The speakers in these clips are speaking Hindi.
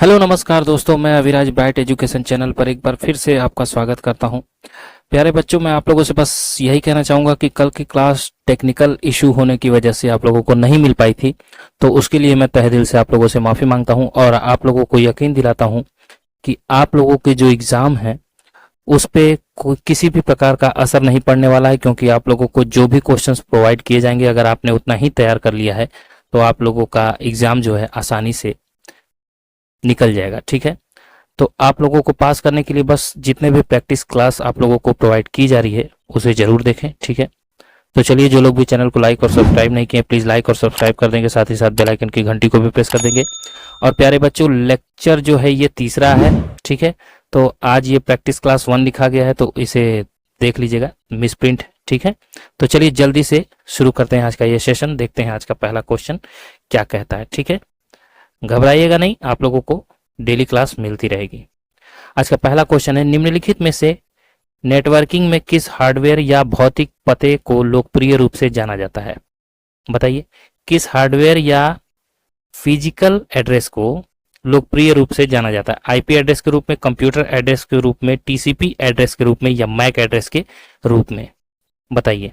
हेलो नमस्कार दोस्तों, मैं अविराज ब्राइट एजुकेशन चैनल पर एक बार फिर से आपका स्वागत करता हूं। प्यारे बच्चों, मैं आप लोगों से बस यही कहना चाहूँगा कि कल की क्लास टेक्निकल इशू होने की वजह से आप लोगों को नहीं मिल पाई थी, तो उसके लिए मैं तहे दिल से आप लोगों से माफ़ी मांगता हूं और आप लोगों को यकीन दिलाता हूं कि आप लोगों के जो एग्ज़ाम है उस पे कोई किसी भी प्रकार का असर नहीं पड़ने वाला है, क्योंकि आप लोगों को जो भी क्वेश्चंस प्रोवाइड किए जाएंगे, अगर आपने उतना ही तैयार कर लिया है तो आप लोगों का एग्ज़ाम जो है आसानी से निकल जाएगा। ठीक है, तो आप लोगों को पास करने के लिए बस जितने भी प्रैक्टिस क्लास आप लोगों को प्रोवाइड की जा रही है उसे जरूर देखें। ठीक है, तो चलिए, जो लोग भी चैनल को लाइक और सब्सक्राइब नहीं किए प्लीज़ लाइक और सब्सक्राइब कर देंगे, साथ ही साथ बेल आइकन की घंटी को भी प्रेस कर देंगे। और प्यारे बच्चों, लेक्चर जो है ये तीसरा है। ठीक है, तो आज ये प्रैक्टिस क्लास 1 लिखा गया है, तो इसे देख लीजिएगा, मिस प्रिंट। ठीक है, तो चलिए जल्दी से शुरू करते हैं आज का ये सेशन। देखते हैं आज का पहला क्वेश्चन क्या कहता है। ठीक है, घबराइएगा नहीं, आप लोगों को डेली क्लास मिलती रहेगी। आज का पहला क्वेश्चन है, निम्नलिखित में से नेटवर्किंग में किस हार्डवेयर या भौतिक पते को लोकप्रिय रूप से जाना जाता है? बताइए, किस हार्डवेयर या फिजिकल एड्रेस को लोकप्रिय रूप से जाना जाता है? आईपी एड्रेस के रूप में, कंप्यूटर एड्रेस के रूप में, टीसीपी एड्रेस के रूप में या मैक एड्रेस के रूप में? बताइए।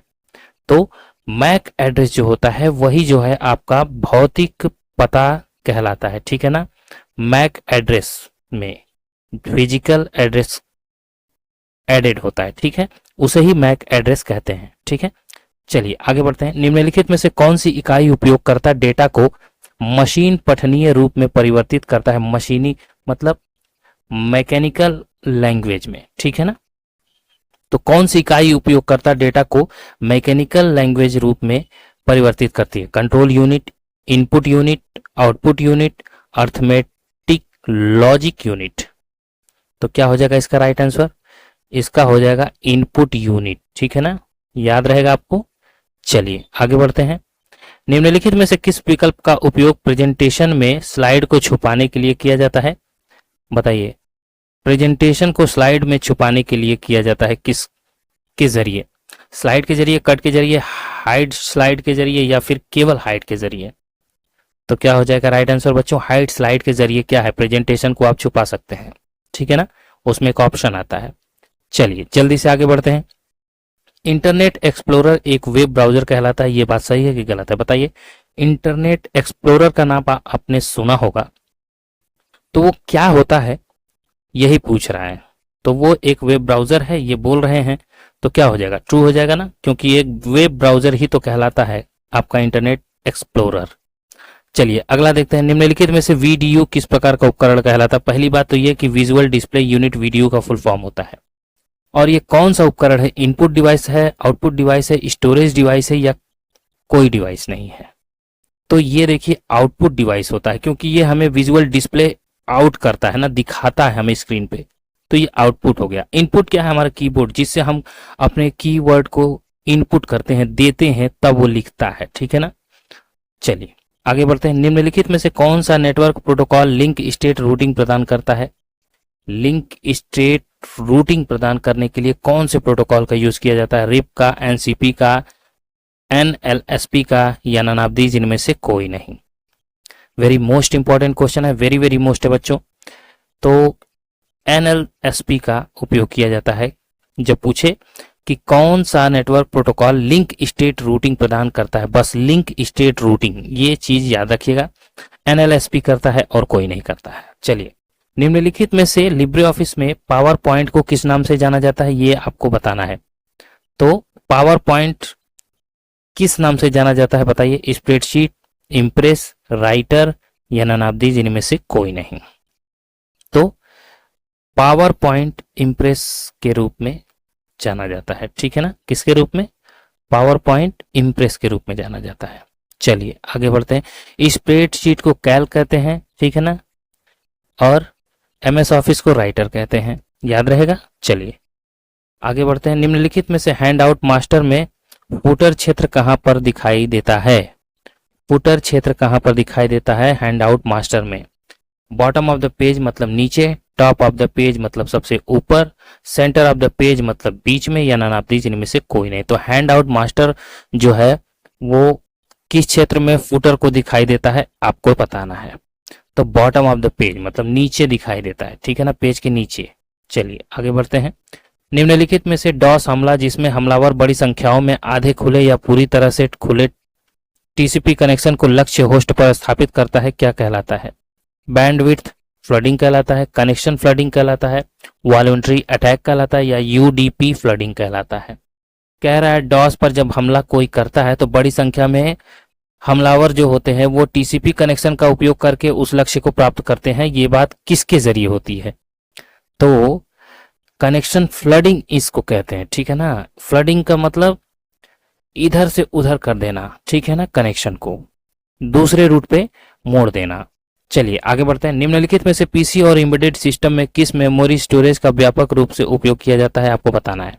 तो मैक एड्रेस जो होता है वही जो है आपका भौतिक पता कहलाता है। ठीक है ना, मैक एड्रेस में फिजिकल एड्रेस एडेड होता है। ठीक है, उसे ही मैक एड्रेस कहते हैं। ठीक है, चलिए आगे बढ़ते हैं। निम्नलिखित में से कौन सी इकाई उपयोगकर्ता डेटा को मशीन पठनीय रूप में परिवर्तित करता है? मशीनी मतलब मैकेनिकल लैंग्वेज में। ठीक है ना, तो कौन सी इकाई उपयोगकर्ता डेटा को मैकेनिकल लैंग्वेज रूप में परिवर्तित करती है? Control unit, input unit, output unit, arithmetic logic unit. तो क्या हो जाएगा इसका राइट आंसर? इसका हो जाएगा इनपुट यूनिट। ठीक है ना, याद रहेगा आपको। चलिए आगे बढ़ते हैं। निम्नलिखित में से किस विकल्प का उपयोग प्रेजेंटेशन में स्लाइड को छुपाने के लिए किया जाता है? बताइए, प्रेजेंटेशन को स्लाइड में छुपाने के लिए किया जाता है किस के जरिए? स्लाइड के जरिए, कट के जरिए, हाइड स्लाइड के जरिए या फिर केवल हाइड के जरिए? तो क्या हो जाएगा राइट आंसर बच्चों? हाइड स्लाइड के जरिए क्या है, प्रेजेंटेशन को आप छुपा सकते हैं। ठीक है ना, उसमें एक ऑप्शन आता है। चलिए जल्दी से आगे बढ़ते हैं। इंटरनेट एक्सप्लोरर एक वेब ब्राउजर कहलाता है, ये बात सही है कि गलत है? बताइए। इंटरनेट एक्सप्लोरर का नाम आपने सुना होगा, तो वो क्या होता है यही पूछ रहा है। तो वो एक वेब ब्राउजर है ये बोल रहे हैं, तो क्या हो जाएगा? ट्रू हो जाएगा ना, क्योंकि एक वेब ब्राउजर ही तो कहलाता है आपका इंटरनेट एक्सप्लोरर। चलिए अगला देखते हैं। निम्नलिखित में से वीडीयू किस प्रकार का उपकरण कहलाता है? पहली बात तो ये कि विजुअल डिस्प्ले यूनिट वीडियो का फुल फॉर्म होता है। और ये कौन सा उपकरण है? इनपुट डिवाइस है, आउटपुट डिवाइस है, स्टोरेज डिवाइस है या कोई डिवाइस नहीं है? तो ये देखिए आउटपुट डिवाइस होता है, क्योंकि ये हमें विजुअल डिस्प्ले आउट करता है ना, दिखाता है हमें स्क्रीन पे, तो ये आउटपुट हो गया। इनपुट क्या है? हमारा कीबोर्ड, जिससे हम अपने कीवर्ड को इनपुट करते हैं, देते हैं, तब वो लिखता है। ठीक है ना, चलिए आगे बढ़ते हैं। निम्नलिखित में से कौन सा network protocol link state routing प्रदान करता है? लिंक स्टेट रूटिंग प्रदान करने के लिए कौन से प्रोटोकॉल का यूज किया जाता है? रिप का, एनसीपी का, एनएलएसपी का या नन ऑफ दीज इनमें से कोई नहीं? वेरी मोस्ट इंपॉर्टेंट क्वेश्चन है, वेरी वेरी मोस्ट है बच्चों। तो एनएलएसपी का उपयोग किया जाता है जब पूछे कि कौन सा network protocol link state routing प्रदान करता है। बस लिंक स्टेट रूटिंग, ये चीज याद रखिएगा, एनएलएसपी करता है और कोई नहीं करता है। चलिए, निम्नलिखित में से लिब्रे ऑफिस में पावर पॉइंट को किस नाम से जाना जाता है? ये आपको बताना है। तो पावर पॉइंट किस नाम से जाना जाता है बताइए? स्प्रेडशीट, इंप्रेस, राइटर या नन ऑफ दीज इनमें से कोई नहीं? तो पावर पॉइंट इंप्रेस के रूप में जाना जाता है। ठीक है ना, किसके रूप में? पावर पॉइंट इंप्रेस के रूप में जाना जाता है। चलिए आगे बढ़ते हैं। स्प्रेडशीट को कैल कहते हैं, ठीक है ना, और एमएस ऑफिस को राइटर कहते हैं, याद रहेगा। चलिए आगे बढ़ते हैं। निम्नलिखित में से हैंड आउट मास्टर में फुटर क्षेत्र कहां पर दिखाई देता है? फुटर क्षेत्र कहां पर दिखाई देता है हैंड आउट मास्टर में? बॉटम ऑफ द पेज मतलब नीचे, टॉप ऑफ द पेज मतलब सबसे ऊपर, सेंटर ऑफ द पेज मतलब बीच में या नन ऑफ दीज इनमें से कोई नहीं? तो हैंड आउट मास्टर जो है वो किस क्षेत्र में फुटर को दिखाई देता है आपको बताना है। तो बॉटम ऑफ द पेज मतलब नीचे दिखाई देता है, ठीक है ना, पेज के नीचे। चलिए आगे बढ़ते हैं। निम्नलिखित में से डॉस हमला जिसमें हमलावर बड़ी संख्याओं में आधे खुले या पूरी तरह से खुले टीसीपी कनेक्शन को लक्ष्य होस्ट पर स्थापित करता है, क्या कहलाता है? बैंडविड्थ फ्लडिंग कहलाता है, कनेक्शन फ्लडिंग कहलाता है, वॉलंटरी अटैक कहलाता है, या यूडीपी फ्लडिंग कहलाता है? कह रहा है डॉस पर जब हमला कोई करता है तो बड़ी संख्या में हमलावर जो होते हैं वो टीसीपी कनेक्शन का उपयोग करके उस लक्ष्य को प्राप्त करते हैं। ये बात किसके जरिए होती है? तो कनेक्शन फ्लडिंग इसको कहते हैं, ठीक है ना। फ्लडिंग का मतलब इधर से उधर कर देना, ठीक है ना, कनेक्शन को दूसरे रूट पे मोड़ देना। चलिए आगे बढ़ते हैं। निम्नलिखित में से पीसी और एम्बेडेड सिस्टम में किस मेमोरी स्टोरेज का व्यापक रूप से उपयोग किया जाता है, आपको बताना है।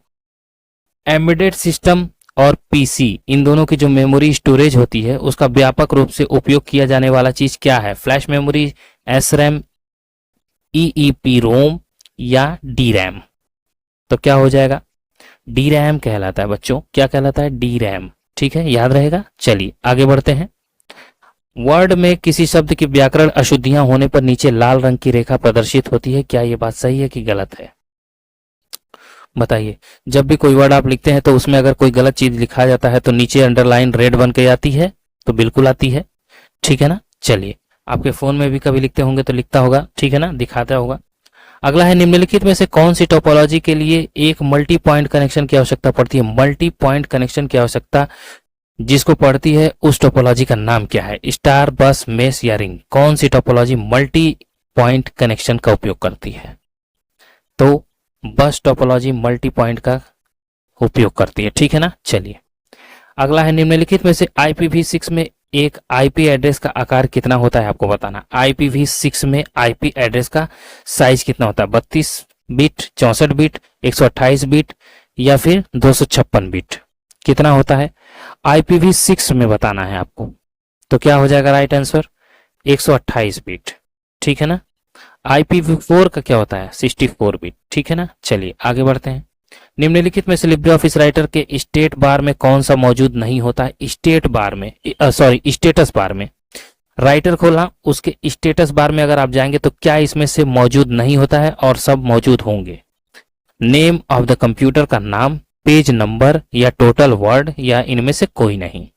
एम्बेडेड सिस्टम और पीसी इन दोनों की जो मेमोरी स्टोरेज होती है उसका व्यापक रूप से उपयोग किया जाने वाला चीज क्या है? Flash memory, S RAM, EEP ROM या डी रैम? तो क्या हो जाएगा? डी रैम कहलाता है बच्चों। क्या कहलाता है? डी रैम, ठीक है, याद रहेगा। चलिए आगे बढ़ते हैं। वर्ड में किसी शब्द की व्याकरण अशुद्धियां होने पर नीचे लाल रंग की रेखा प्रदर्शित होती है, क्या यह बात सही है कि गलत है? बताइए। जब भी कोई वर्ड आप लिखते हैं तो उसमें अगर कोई गलत चीज लिखा जाता है तो नीचे अंडरलाइन रेड बन के आती है, तो बिल्कुल आती है, ठीक है ना। चलिए आपके फोन में भी कभी लिखते होंगे तो लिखता होगा, ठीक है ना, दिखाता होगा। अगला है निम्नलिखित में से कौन सी टोपोलॉजी के लिए एक मल्टी पॉइंट कनेक्शन की आवश्यकता पड़ती है? मल्टी पॉइंट कनेक्शन की आवश्यकता जिसको पड़ती है उस टोपोलॉजी का नाम क्या है? स्टार, बस, मेश या रिंग? कौन सी टोपोलॉजी मल्टी पॉइंट कनेक्शन का उपयोग करती है? तो बस टोपोलॉजी मल्टी पॉइंट का उपयोग करती है, ठीक है ना। चलिए अगला है निम्नलिखित में से IPv6 में एक आईपी एड्रेस का आकार कितना होता है, आपको बताना। IPv6 में आईपी एड्रेस का साइज कितना होता है? 32 बिट, 64 बिट, 128 बिट या फिर 256 बिट? कितना होता है IPv6 में, बताना है आपको। तो क्या हो जाएगा राइट आंसर? 128 बिट, ठीक है ना। IPv4 का क्या होता है? 64 बिट, ठीक है ना। चलिए आगे बढ़ते हैं। निम्नलिखित में से लिब्रे ऑफिस राइटर के स्टेट बार में कौन सा मौजूद नहीं होता है? स्टेट बार में, सॉरी स्टेटस बार में। राइटर खोलना, उसके स्टेटस बार में अगर आप जाएंगे तो क्या इसमें से मौजूद नहीं होता है और सब मौजूद होंगे? नेम ऑफ द कंप्यूटर का नाम, पेज नंबर या टोटल वर्ड या इनमें से कोई नहीं?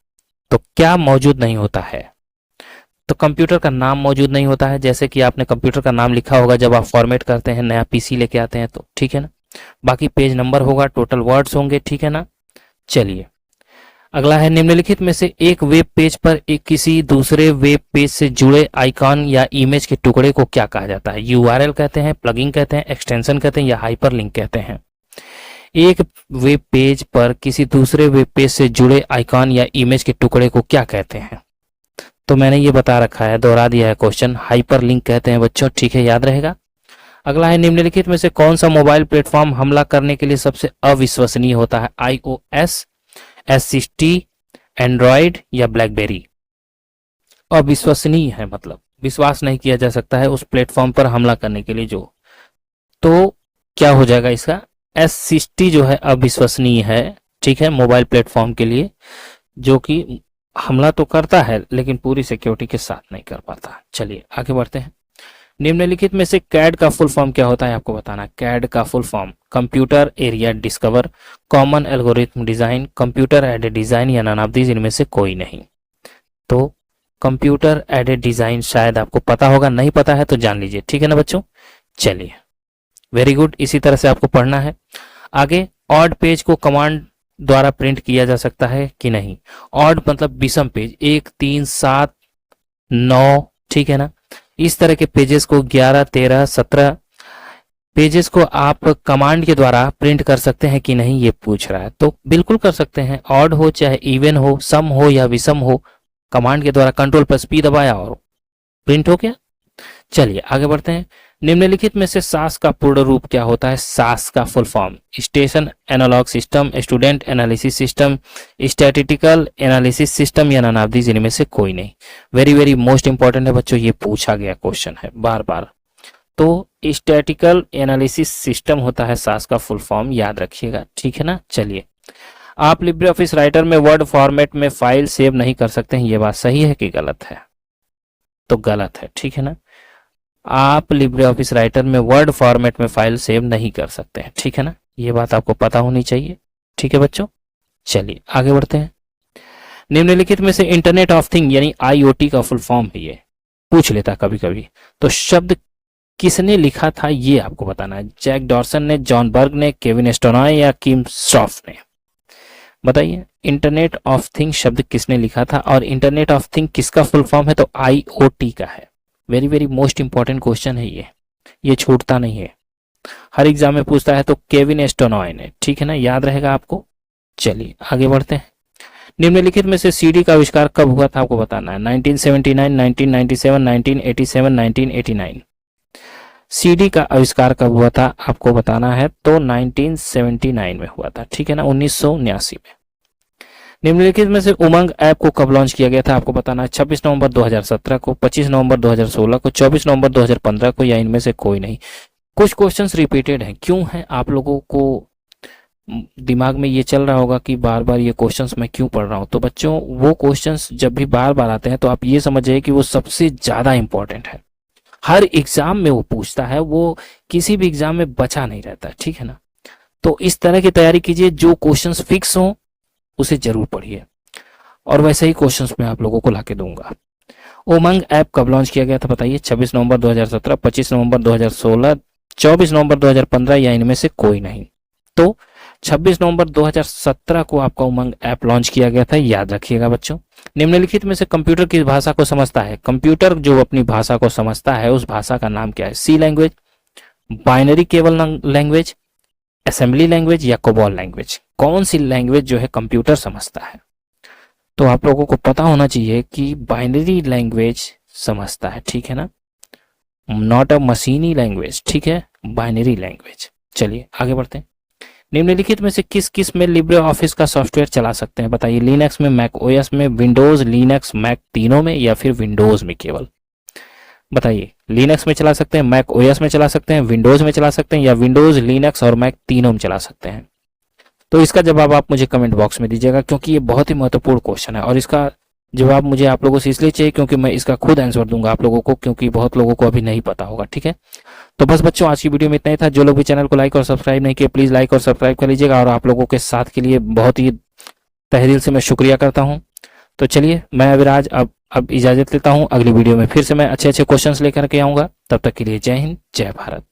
तो क्या मौजूद नहीं होता है? तो कंप्यूटर का नाम मौजूद नहीं होता है, जैसे कि आपने कंप्यूटर का नाम लिखा होगा जब आप फॉर्मेट करते हैं, नया पीसी लेके आते हैं तो, ठीक है ना। बाकी पेज नंबर होगा, टोटल वर्ड्स होंगे, ठीक है ना। चलिए अगला है निम्नलिखित में से एक वेब पेज पर एक किसी दूसरे वेब पेज से जुड़े आइकॉन या इमेज के टुकड़े को क्या कहा जाता है? यूआरएल कहते हैं, प्लगइन कहते हैं, एक्सटेंशन कहते हैं या हाइपरलिंक कहते हैं? एक वेब पेज पर किसी दूसरे वेब पेज से जुड़े आइकॉन या इमेज के टुकड़े को क्या कहते हैं? तो मैंने ये बता रखा है, दोहरा दिया है क्वेश्चन, हाइपरलिंक कहते हैं बच्चों, ठीक है, याद रहेगा। अगला है निम्नलिखित में से कौन सा मोबाइल प्लेटफॉर्म हमला करने के लिए सबसे अविश्वसनीय होता है? iOS, S60, एंड्रॉयड या ब्लैकबेरी? अविश्वसनीय है मतलब विश्वास नहीं किया जा सकता है उस प्लेटफॉर्म पर हमला करने के लिए जो, तो क्या हो जाएगा इसका? S60 जो है अविश्वसनीय है, ठीक है, मोबाइल प्लेटफॉर्म के लिए, जो कि हमला तो करता है लेकिन पूरी सिक्योरिटी के साथ नहीं कर पाता। चलिए आगे बढ़ते हैं। निम्नलिखित में से कैड का फुल फॉर्म क्या होता है, आपको बताना। कैड का full form computer area discover, common algorithm design, computer aided design या नन ऑफ दीज इनमें से कोई नहीं? तो कंप्यूटर एडेड डिजाइन शायद आपको पता होगा, नहीं पता है तो जान लीजिए, ठीक है ना बच्चों। चलिए वेरी गुड, इसी तरह से आपको पढ़ना है आगे। ऑड पेज को कमांड द्वारा प्रिंट किया जा सकता है कि नहीं? ऑड मतलब विषम पेज, 1, 3, 7, 9, ठीक है ना। इस तरह के पेजेस को 11, 13, 17 पेजेस को आप कमांड के द्वारा प्रिंट कर सकते हैं कि नहीं, ये पूछ रहा है। तो बिल्कुल कर सकते हैं, ऑड हो चाहे इवन हो, सम हो या विषम हो, कमांड के द्वारा Ctrl+P दबाया और प्रिंट हो गया। चलिए आगे बढ़ते हैं। निम्नलिखित में से सास का पूर्ण रूप क्या होता है? सास का full form station analogue system, student analysis system, statistical analysis system या नन ऑफ दीज इनमें से कोई नहीं? वेरी वेरी मोस्ट इंपॉर्टेंट है बच्चों, ये पूछा गया क्वेश्चन है बार बार। तो स्टैटिकल एनालिसिस सिस्टम होता है सास का फुल फॉर्म, याद रखिएगा, ठीक है ना। चलिए आप लिब्रे ऑफिस राइटर में वर्ड फॉर्मेट में फाइल सेव नहीं कर सकते हैं, ये बात सही है कि गलत है? तो गलत है, ठीक है ना। आप लिब्रे ऑफिस राइटर में वर्ड फॉर्मेट में फाइल सेव नहीं कर सकते हैं, ठीक है ना, ये बात आपको पता होनी चाहिए। ठीक है बच्चों, चलिए आगे बढ़ते हैं। निम्नलिखित में से इंटरनेट ऑफ थिंग यानी आईओटी का फुल फॉर्म है, ये पूछ लेता कभी कभी, तो शब्द किसने लिखा था ये आपको बताना है। जैक डॉर्सन ने, जॉन बर्ग ने, केविन एस्टोनॉय या किम श्रॉफ ने, बताइए इंटरनेट ऑफ थिंग शब्द किसने लिखा था और इंटरनेट ऑफ थिंग किसका फुल फॉर्म है, तो आईओटी का है। Very very most important question है ये छूटता नहीं है, हर एग्जाम में पूछता है, तो केविन एस्टोनॉय ने, ठीक है ना, याद रहेगा आपको। चलिए आगे बढ़ते हैं। निम्नलिखित में से सीडी का आविष्कार कब हुआ था आपको बताना है। 1979, 1997, 1987, 1989। सीडी का आविष्कार कब हुआ था आपको बताना है, तो 1979 में हुआ था, ठीक है ना, 1979 में। निम्नलिखित में से उमंग ऐप को कब लॉन्च किया गया था आपको बताना है। 26 नवंबर 2017 को, 25 नवंबर 2016 को, 24 नवंबर 2015 को, या इनमें से कोई नहीं। कुछ क्वेश्चंस रिपीटेड हैं, क्यों है आप लोगों को दिमाग में ये चल रहा होगा कि बार बार ये क्वेश्चंस मैं क्यों पढ़ रहा हूँ, तो बच्चों वो क्वेश्चंस जब भी बार बार आते हैं तो आप ये समझिए कि वो सबसे ज्यादा इंपॉर्टेंट है, हर एग्जाम में वो पूछता है, वो किसी भी एग्जाम में बचा नहीं रहता, ठीक है ना। तो इस तरह की तैयारी कीजिए, जो क्वेश्चंस फिक्स हो उसे जरूर पढ़िए, और वैसे ही क्वेश्चंस मैं आप लोगों को लाके दूंगा। उमंग ऐप कब लॉन्च किया गया था बताइए। 26 नवंबर 2017, 25 नवंबर 2016, 24 नवंबर 2015, या इनमें से कोई नहीं। तो 26 नवंबर 2017 को आपका उमंग ऐप लॉन्च किया गया था, याद रखिएगा बच्चों। निम्नलिखित में से कंप्यूटर किस भाषा को समझता है। कंप्यूटर जो अपनी भाषा को समझता है उस भाषा का नाम क्या है। सी लैंग्वेज, बाइनरी केवल लैंग्वेज, असेंबली लैंग्वेज, या कोबॉल लैंग्वेज। कौन सी लैंग्वेज जो है कंप्यूटर समझता है, तो आप लोगों को पता होना चाहिए कि बाइनरी लैंग्वेज समझता है, ठीक है ना, नॉट अ मशीनी लैंग्वेज, ठीक है, बाइनरी लैंग्वेज। चलिए आगे बढ़ते हैं। निम्नलिखित में से किस किस में लिब्रे ऑफिस का सॉफ्टवेयर चला सकते हैं बताइए। लिनक्स में, मैक ओएस में, विंडोज, लिनक्स, मैक तीनों में, या फिर विंडोज में केवल, बताइए। लिनक्स में चला सकते हैं, मैक ओएस में चला सकते हैं, विंडोज में चला सकते हैं, या विंडोज, लिनक्स और मैक तीनों में चला सकते हैं। तो इसका जवाब आप मुझे कमेंट बॉक्स में दीजिएगा, क्योंकि ये बहुत ही महत्वपूर्ण क्वेश्चन है, और इसका जवाब मुझे आप लोगों से इसलिए चाहिए क्योंकि मैं इसका खुद आंसर दूंगा आप लोगों को, क्योंकि बहुत लोगों को अभी नहीं पता होगा, ठीक है। तो बस बच्चों आज की वीडियो में इतना ही था। जो लोग भी चैनल को लाइक और सब्सक्राइब नहीं किए प्लीज लाइक और सब्सक्राइब कर लीजिएगा, और आप लोगों के साथ के लिए बहुत ही तहे दिल से मैं शुक्रिया करता हूं। तो चलिए मैं अविराज अब इजाजत लेता हूं, अगली वीडियो में फिर से मैं अच्छे अच्छे क्वेश्चंस लेकर के आऊंगा। तब तक के लिए जय हिंद, जय भारत।